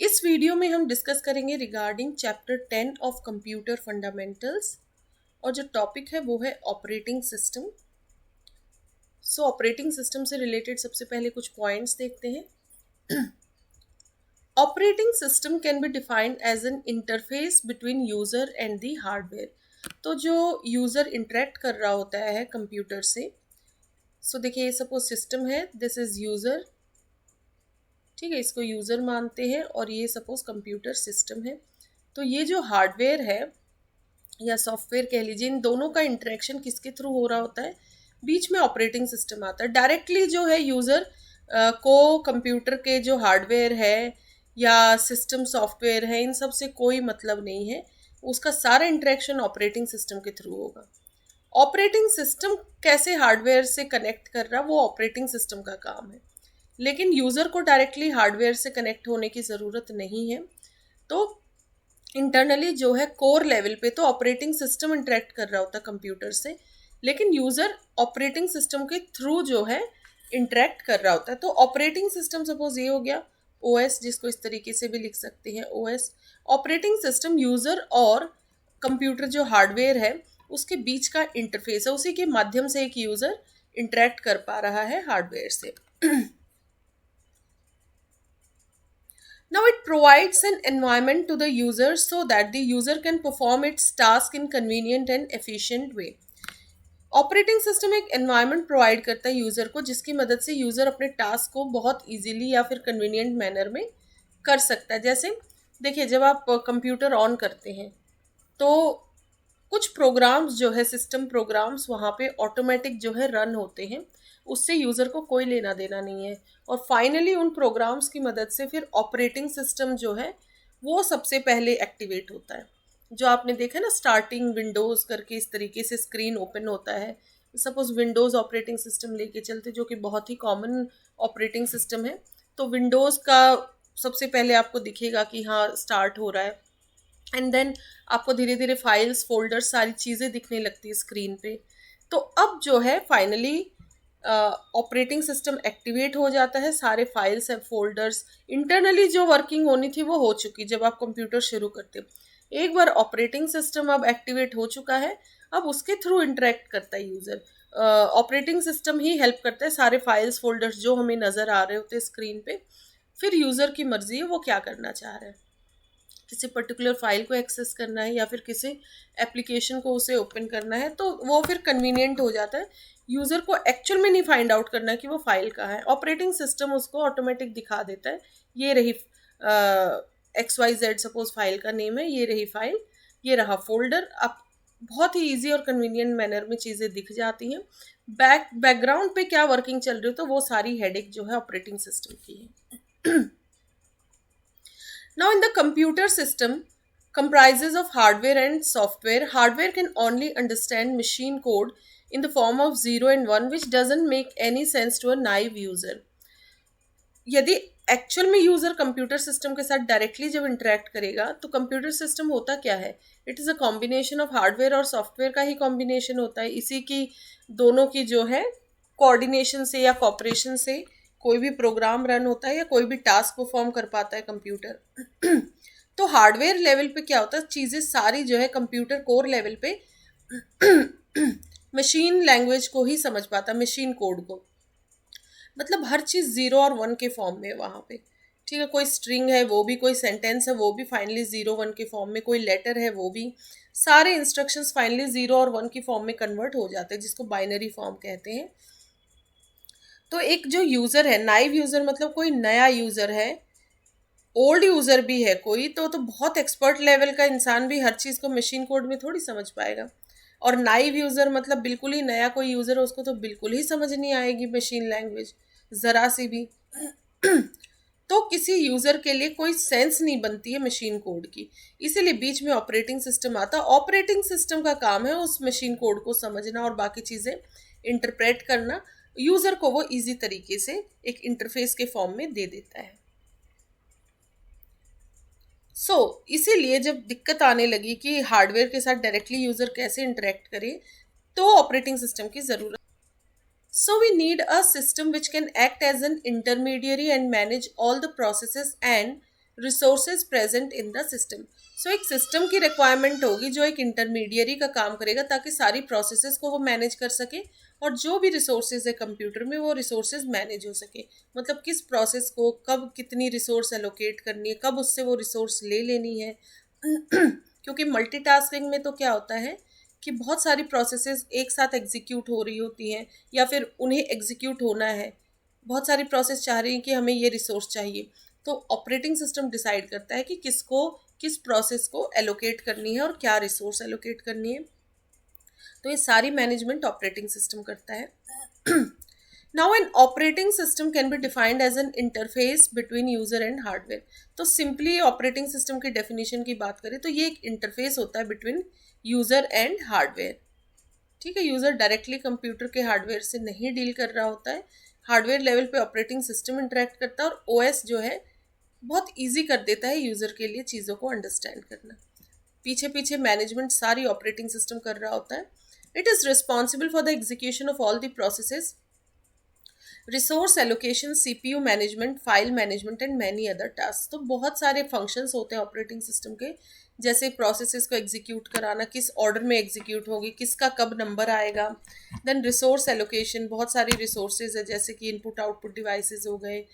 इस वीडियो में हम डिस्कस करेंगे regarding chapter 10 of computer fundamentals और जो टॉपिक है वो है ऑपरेटिंग सिस्टम। ऑपरेटिंग सिस्टम से रिलेटेड सबसे पहले कुछ पॉइंट्स देखते हैं। Operating system can be defined as an interface between user and the hardware. तो जो यूज़र इंटरेक्ट कर रहा होता है कंप्यूटर से, देखिए सपोज सिस्टम है, दिस इज़ यूज़र, ठीक है, इसको यूज़र मानते हैं और ये सपोज कंप्यूटर सिस्टम है। तो ये जो हार्डवेयर है या सॉफ्टवेयर कह लीजिए, इन दोनों का इंटरेक्शन किसके थ्रू हो रहा होता है? बीच में ऑपरेटिंग सिस्टम आता है। डायरेक्टली जो है यूज़र को कंप्यूटर के जो हार्डवेयर है या सिस्टम सॉफ्टवेयर है, इन सब से कोई मतलब नहीं है। उसका सारा इंटरेक्शन ऑपरेटिंग सिस्टम के थ्रू होगा। ऑपरेटिंग सिस्टम कैसे हार्डवेयर से कनेक्ट कर रहा, वो ऑपरेटिंग सिस्टम का काम है। लेकिन यूज़र को डायरेक्टली हार्डवेयर से कनेक्ट होने की ज़रूरत नहीं है। तो इंटरनली जो है कोर लेवल पे तो ऑपरेटिंग सिस्टम इंटरेक्ट कर रहा होता है कंप्यूटर से, लेकिन यूज़र ऑपरेटिंग सिस्टम के थ्रू जो है इंटरेक्ट कर रहा होता है। तो ऑपरेटिंग सिस्टम सपोज ये हो गया ओएस, जिसको इस तरीके से भी लिख सकते हैं ओएस। ऑपरेटिंग सिस्टम यूज़र और कंप्यूटर जो हार्डवेयर है उसके बीच का इंटरफेस है, उसी के माध्यम से एक यूज़र इंटरेक्ट कर पा रहा है हार्डवेयर से। Now it provides an environment to the user so that the user can perform its task in convenient and efficient way. Operating system एक एनवायरनमेंट प्रोवाइड करता है यूज़र को, जिसकी मदद से यूज़र अपने टास्क को बहुत इजीली या फिर कन्वीनियंट मैनर में कर सकता है। जैसे देखिए, जब आप कंप्यूटर ऑन करते हैं तो कुछ प्रोग्राम्स जो है, सिस्टम प्रोग्राम्स वहाँ पे ऑटोमेटिक जो है रन होते हैं, उससे यूज़र को कोई लेना देना नहीं है। और फाइनली उन प्रोग्राम्स की मदद से फिर ऑपरेटिंग सिस्टम जो है वो सबसे पहले एक्टिवेट होता है। जो आपने देखा ना, स्टार्टिंग विंडोज़ करके इस तरीके से स्क्रीन ओपन होता है। सपोज विंडोज़ ऑपरेटिंग सिस्टम लेके चलते, जो कि बहुत ही कॉमन ऑपरेटिंग सिस्टम है। तो विंडोज़ का सबसे पहले आपको दिखेगा कि हाँ स्टार्ट हो रहा है, एंड देन आपको धीरे धीरे फाइल्स, फोल्डर्स, सारी चीज़ें दिखने लगती है स्क्रीन पे। तो अब जो है फाइनली ऑपरेटिंग सिस्टम एक्टिवेट हो जाता है, सारे फाइल्स एंड फोल्डर्स, इंटरनली जो वर्किंग होनी थी वो हो चुकी जब आप कंप्यूटर शुरू करते हो। एक बार ऑपरेटिंग सिस्टम अब एक्टिवेट हो चुका है, अब उसके थ्रू इंटरेक्ट करता है यूज़र। ऑपरेटिंग सिस्टम ही हेल्प करता है, सारे फाइल्स फोल्डर्स जो हमें नज़र आ रहे होते हैं स्क्रीन पे, फिर यूज़र की मर्जी है वो क्या करना चाह रहा है। किसी पर्टिकुलर फाइल को एक्सेस करना है या फिर किसी एप्लीकेशन को उसे ओपन करना है, तो वो फिर कन्वीनियंट हो जाता है। यूज़र को एक्चुअल में नहीं फाइंड आउट करना कि वो फाइल कहाँ है, ऑपरेटिंग सिस्टम उसको ऑटोमेटिक दिखा देता है। ये रही XYZ सपोज फाइल का नेम है, ये रही फाइल, ये रहा फोल्डर। अब बहुत ही ईजी और कन्वीनियंट मैनर में चीज़ें दिख जाती हैं। बैकग्राउंड पे क्या वर्किंग चल रही हो, तो वो सारी हेडेक जो है ऑपरेटिंग सिस्टम की है। Now, in the computer system comprises of hardware and software. Hardware can only understand machine code in the form of 0 and 1, which doesn't make any sense to a naive user. यदि actual में user computer system के साथ directly जब interact करेगा, तो computer system होता क्या है? It is a combination of hardware और सॉफ्टवेयर का ही कॉम्बिनेशन होता है। इसी की दोनों की जो है कोऑर्डिनेशन से या कॉपरेशन से कोई भी प्रोग्राम रन होता है या कोई भी टास्क परफॉर्म कर पाता है कंप्यूटर। तो हार्डवेयर लेवल पे क्या होता है, चीज़ें सारी जो है कंप्यूटर कोर लेवल पे मशीन लैंग्वेज को ही समझ पाता, मशीन कोड को। मतलब हर चीज़ 0 और 1 के फॉर्म में वहाँ पे, ठीक है। कोई स्ट्रिंग है वो भी, कोई सेंटेंस है वो भी फाइनली 0-1 के फॉर्म में, कोई लेटर है वो भी, सारे इंस्ट्रक्शंस फाइनली 0 और 1 की फॉर्म में कन्वर्ट हो जाते हैं, जिसको बाइनरी फॉर्म कहते हैं। तो एक जो यूज़र है, नाइव यूज़र मतलब कोई नया यूज़र है, ओल्ड यूज़र भी है कोई, तो बहुत एक्सपर्ट लेवल का इंसान भी हर चीज़ को मशीन कोड में थोड़ी समझ पाएगा। और नाइव यूज़र मतलब बिल्कुल ही नया कोई यूज़र है, उसको तो बिल्कुल ही समझ नहीं आएगी मशीन लैंग्वेज, ज़रा सी भी। तो किसी यूज़र के लिए कोई सेंस नहीं बनती है मशीन कोड की, इसीलिए बीच में ऑपरेटिंग सिस्टम आता है। ऑपरेटिंग सिस्टम का काम है उस मशीन कोड को समझना और बाकी चीज़ें इंटरप्रेट करना। यूज़र को वो इजी तरीके से एक इंटरफेस के फॉर्म में दे देता है। इसीलिए जब दिक्कत आने लगी कि हार्डवेयर के साथ डायरेक्टली यूज़र कैसे इंटरेक्ट करे, तो ऑपरेटिंग सिस्टम की ज़रूरत। We need a system which can act as an intermediary and manage all the processes and resources present in the system. So एक सिस्टम की रिक्वायरमेंट होगी जो एक इंटरमीडियरी का काम करेगा ताकि सारी प्रोसेसेस को वो मैनेज कर सके और जो भी रिसोर्सेज है कंप्यूटर में वो रिसोर्सेज मैनेज हो सके। मतलब किस प्रोसेस को कब कितनी रिसोर्स एलोकेट करनी है, कब उससे वो रिसोर्स ले लेनी है। क्योंकि मल्टीटास्किंग में तो क्या होता है कि बहुत सारी प्रोसेसेस एक साथ एग्जीक्यूट हो रही होती हैं या फिर उन्हें एग्जीक्यूट होना है। बहुत सारी प्रोसेस चाह रही हैं कि हमें ये रिसोर्स चाहिए, तो ऑपरेटिंग सिस्टम डिसाइड करता है कि किसको किस प्रोसेस को एलोकेट करनी है और क्या रिसोर्स एलोकेट करनी है। तो ये सारी मैनेजमेंट ऑपरेटिंग सिस्टम करता है। Now an operating system can be defined as an interface between user and hardware. तो सिंपली ऑपरेटिंग सिस्टम की डेफिनेशन की बात करें तो ये एक इंटरफेस होता है बिटवीन यूजर एंड हार्डवेयर। ठीक है, यूजर डायरेक्टली कंप्यूटर के हार्डवेयर से नहीं डील कर रहा होता है, हार्डवेयर लेवल पे ऑपरेटिंग सिस्टम इंटरेक्ट करता है और ओएस जो है बहुत इजी कर देता है यूजर के लिए चीज़ों को अंडरस्टैंड करना। पीछे पीछे मैनेजमेंट सारी ऑपरेटिंग सिस्टम कर रहा होता है। It is responsible for the execution of all the processes, resource allocation, CPU management, file management and many other task. तो बहुत सारे फंक्शंस होते हैं ऑपरेटिंग सिस्टम के, जैसे प्रोसेसेस को एग्जीक्यूट कराना, किस ऑर्डर में एग्जीक्यूट होगी, किसका कब नंबर आएगा। देन रिसोर्स एलोकेशन, बहुत सारी रिसोर्सेज है जैसे कि इनपुट आउटपुट डिवाइसेस हो गए,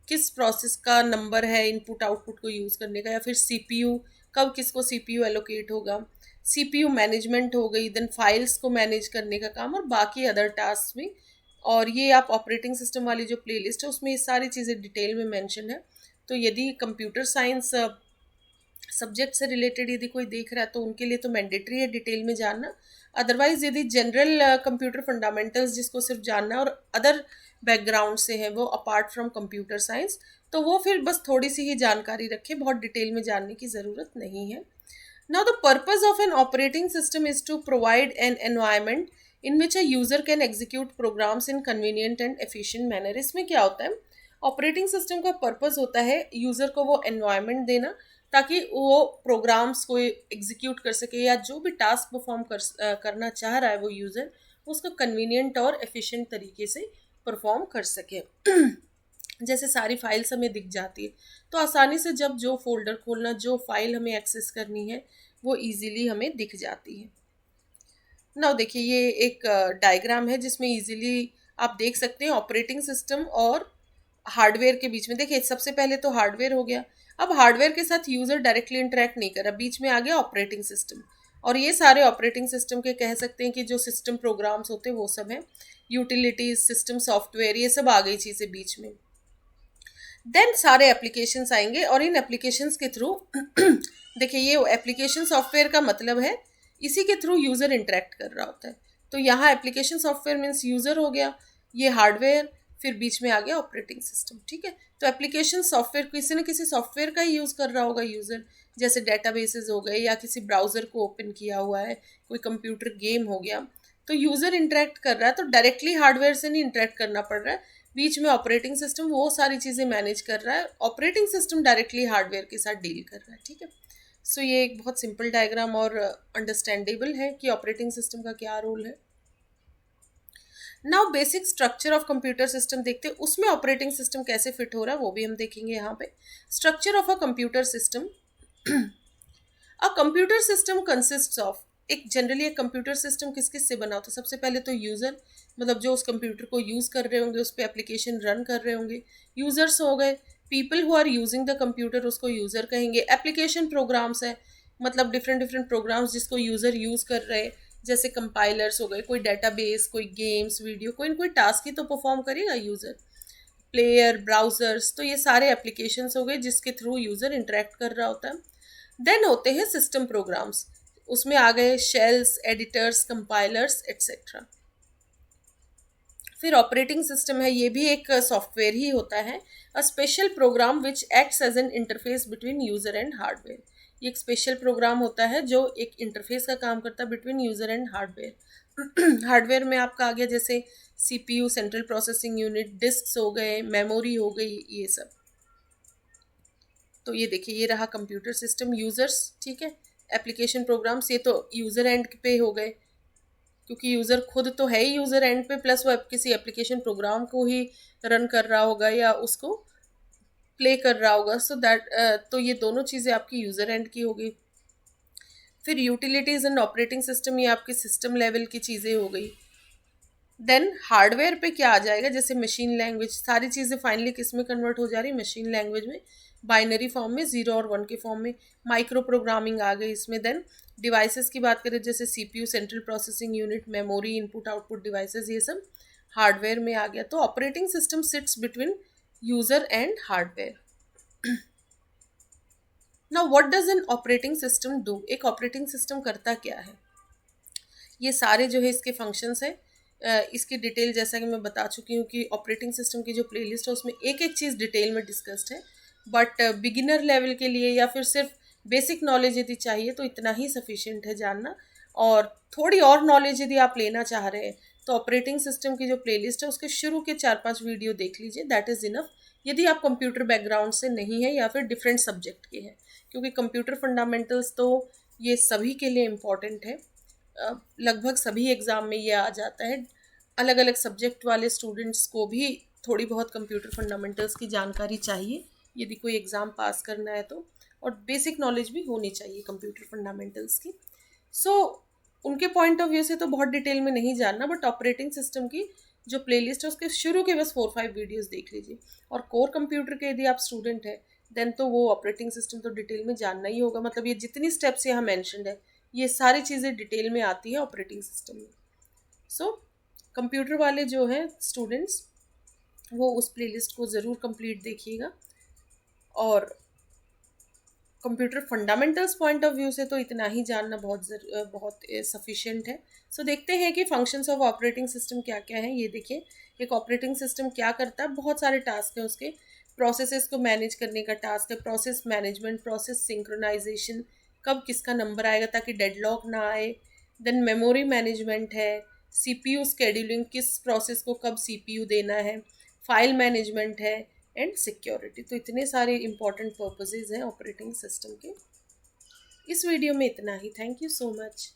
किस प्रोसेस का नंबर है इनपुट आउटपुट को यूज़ करने का, या फिर सीपीयू कब किसको सीपीयू एलोकेट होगा। सीपीयू मैनेजमेंट हो गई, देन फाइल्स को मैनेज करने का काम और बाकी अदर टास्क भी। और ये आप ऑपरेटिंग सिस्टम वाली जो प्लेलिस्ट है उसमें ये सारी चीज़ें डिटेल में मेंशन है। तो यदि कंप्यूटर साइंस सब्जेक्ट से रिलेटेड यदि कोई देख रहा है तो उनके लिए तो मैंडेटरी है डिटेल में जानना। अदरवाइज यदि जनरल कंप्यूटर फंडामेंटल्स जिसको सिर्फ जानना है और अदर बैकग्राउंड से है वो अपार्ट फ्रॉम कंप्यूटर साइंस, तो वो फिर बस थोड़ी सी ही जानकारी रखे, बहुत डिटेल में जानने की ज़रूरत नहीं है। Now, the purpose of an operating system is to provide an environment in which a user can execute programs in convenient and efficient manner। इसमें क्या होता है, ऑपरेटिंग सिस्टम का पर्पस होता है यूज़र को वो एनवायरनमेंट देना ताकि वो प्रोग्राम्स को एग्जीक्यूट कर सके या जो भी टास्क परफॉर्म करना चाह रहा है वो यूज़र उसको कन्वीनियंट और एफिशिएंट तरीके से परफॉर्म कर सके। जैसे सारी फाइल्स हमें दिख जाती है तो आसानी से जब जो फोल्डर खोलना, जो फाइल हमें एक्सेस करनी है वो इजीली हमें दिख जाती है। नाउ देखिए ये एक डायग्राम है जिसमें इजीली आप देख सकते हैं ऑपरेटिंग सिस्टम और हार्डवेयर के बीच में। देखिए सबसे पहले तो हार्डवेयर हो गया, अब हार्डवेयर के साथ यूज़र डायरेक्टली इंटरेक्ट नहीं कर रहा, बीच में आ गया ऑपरेटिंग सिस्टम। और ये सारे ऑपरेटिंग सिस्टम के कह सकते हैं कि जो सिस्टम प्रोग्राम्स होते हैं वो सब हैं, यूटिलिटीज, सिस्टम सॉफ्टवेयर, ये सब आ गई चीज़ें बीच में। देन सारे एप्लीकेशंस आएंगे और इन एप्लीकेशंस के थ्रू देखिए ये एप्लीकेशन सॉफ्टवेयर का मतलब है इसी के थ्रू यूज़र इंटरेक्ट कर रहा होता है। तो यहाँ एप्लीकेशन सॉफ्टवेयर मीन्स यूज़र हो गया, ये हार्डवेयर, फिर बीच में आ गया ऑपरेटिंग सिस्टम। ठीक है, तो एप्लीकेशन सॉफ्टवेयर किसी न किसी सॉफ्टवेयर का ही यूज़ कर रहा होगा यूज़र, जैसे डेटाबेसेस हो गए या किसी ब्राउज़र को ओपन किया हुआ है, कोई कंप्यूटर गेम हो गया। तो यूज़र इंटरेक्ट कर रहा है तो डायरेक्टली हार्डवेयर से नहीं इंटरेक्ट करना पड़ रहा है, बीच में ऑपरेटिंग सिस्टम वो सारी चीज़ें मैनेज कर रहा है, ऑपरेटिंग सिस्टम डायरेक्टली हार्डवेयर के साथ डील कर रहा है। ठीक है, सो ये एक बहुत सिंपल डायग्राम और अंडरस्टैंडेबल है कि ऑपरेटिंग सिस्टम का क्या रोल है। Now basic structure of computer system देखते हैं, उसमें ऑपरेटिंग सिस्टम कैसे फिट हो रहा है वो भी हम देखेंगे यहाँ पे। Structure of a computer system, a computer system consists of, एक जनरली एक कंप्यूटर सिस्टम किस किस से बना होता है, सबसे पहले तो यूज़र, मतलब जो उस कंप्यूटर को यूज़ कर रहे होंगे, उस पर एप्लीकेशन रन कर रहे होंगे, यूज़र्स हो गए, people who are using the computer उसको यूज़र कहेंगे। एप्लीकेशन प्रोग्राम्स है, मतलब डिफरेंट डिफरेंट प्रोग्राम्स जिसको यूज़र यूज़ कर रहे हैं, जैसे कंपाइलर्स हो गए, कोई डेटाबेस, कोई गेम्स, वीडियो, कोई न कोई टास्क ही तो परफॉर्म करेगा यूज़र। प्लेयर, ब्राउज़र्स, तो ये सारे एप्लीकेशंस हो गए जिसके थ्रू यूज़र इंटरेक्ट कर रहा होता है। देन होते हैं सिस्टम प्रोग्राम्स, उसमें आ गए शेल्स, एडिटर्स, कंपाइलर्स एट्सेट्रा। फिर ऑपरेटिंग सिस्टम है, ये भी एक सॉफ्टवेयर ही होता है, a special program which acts as an interface between user and hardware. ये एक स्पेशल प्रोग्राम होता है जो एक इंटरफेस का काम करता है between user and hardware. Hardware में आपका आ गया जैसे CPU, central processing unit, disks हो गए, मेमोरी हो गई, ये सब। तो ये देखिए ये रहा कंप्यूटर सिस्टम, यूज़र्स, ठीक है, एप्लीकेशन प्रोग्राम्स, ये तो यूज़र एंड पे हो गए क्योंकि यूज़र खुद तो है ही यूज़र एंड पे, प्लस वो किसी एप्लीकेशन प्रोग्राम को ही रन कर रहा होगा या उसको प्ले कर रहा होगा, सो दैट तो ये दोनों चीज़ें आपकी यूज़र एंड की होगी। फिर यूटिलिटीज़ एंड ऑपरेटिंग सिस्टम, ये आपकी सिस्टम लेवल की चीज़ें हो गई। देन हार्डवेयर पे क्या आ जाएगा, जैसे मशीन लैंग्वेज, सारी चीज़ें फाइनली किस में कन्वर्ट हो जा रही है, मशीन लैंग्वेज में, बाइनरी फॉर्म में, 0 और 1 के फॉर्म में। माइक्रो प्रोग्रामिंग आ गई इसमें। देन डिवाइसेस की बात करें, जैसे CPU, central processing unit, memory, input output devices, ये सब हार्डवेयर में आ गया। तो operating system sits between user and hardware. Now what does N operating system do, एक ऑपरेटिंग सिस्टम करता क्या है। ये सारे जो है इसके फंक्शंस हैं, इसकी डिटेल जैसा कि मैं बता चुकी हूँ कि ऑपरेटिंग सिस्टम की जो प्लेलिस्ट है उसमें एक एक चीज़ डिटेल में डिस्कस्ड है। बट बिगिनर लेवल के लिए या फिर सिर्फ बेसिक नॉलेज यदि चाहिए तो इतना ही सफिशिएंट है जानना। और थोड़ी और नॉलेज यदि आप लेना चाह रहे हैं तो ऑपरेटिंग सिस्टम की जो प्लेलिस्ट है उसके शुरू के 4-5 वीडियो देख लीजिए, दैट इज़ इनफ। यदि आप कंप्यूटर बैकग्राउंड से नहीं है या फिर डिफरेंट सब्जेक्ट के हैं, क्योंकि कंप्यूटर फंडामेंटल्स तो ये सभी के लिए इम्पॉर्टेंट है। लगभग सभी एग्ज़ाम में ये आ जाता है। अलग अलग सब्जेक्ट वाले स्टूडेंट्स को भी थोड़ी बहुत कंप्यूटर फंडामेंटल्स की जानकारी चाहिए यदि कोई एग्ज़ाम पास करना है तो, और बेसिक नॉलेज भी होनी चाहिए कंप्यूटर फंडामेंटल्स की। सो उनके पॉइंट ऑफ व्यू से तो बहुत डिटेल में नहीं जानना, बट ऑपरेटिंग सिस्टम की जो प्लेलिस्ट है उसके शुरू के बस 4-5 वीडियोस देख लीजिए। और कोर कंप्यूटर के यदि आप स्टूडेंट हैं देन तो वो ऑपरेटिंग सिस्टम तो डिटेल में जानना ही होगा। मतलब ये जितनी स्टेप्स यहाँ मैंशनड है ये सारी चीज़ें डिटेल में आती है ऑपरेटिंग सिस्टम में। सो कंप्यूटर वाले जो हैं स्टूडेंट्स वो उस प्लेलिस्ट को ज़रूर कंप्लीट देखिएगा। और computer fundamentals point of view से तो इतना ही जानना बहुत सफिशिएंट है। सो देखते हैं कि फंक्शंस ऑफ ऑपरेटिंग सिस्टम क्या क्या हैं। ये देखिए, एक ऑपरेटिंग सिस्टम क्या करता है, बहुत सारे टास्क हैं उसके। प्रोसेसेस को मैनेज करने का टास्क है, प्रोसेस मैनेजमेंट, प्रोसेस सिंक्रोनाइजेशन, कब किसका नंबर आएगा ताकि डेडलॉक ना आए। देन मेमोरी मैनेजमेंट है, सीपीयू स्केड्यूलिंग, किस प्रोसेस को कब सीपीयू देना है, फाइल मैनेजमेंट है, एंड सिक्योरिटी। तो इतने सारे इंपॉर्टेंट पर्पसेस हैं ऑपरेटिंग सिस्टम के। इस वीडियो में इतना ही। Thank you so much.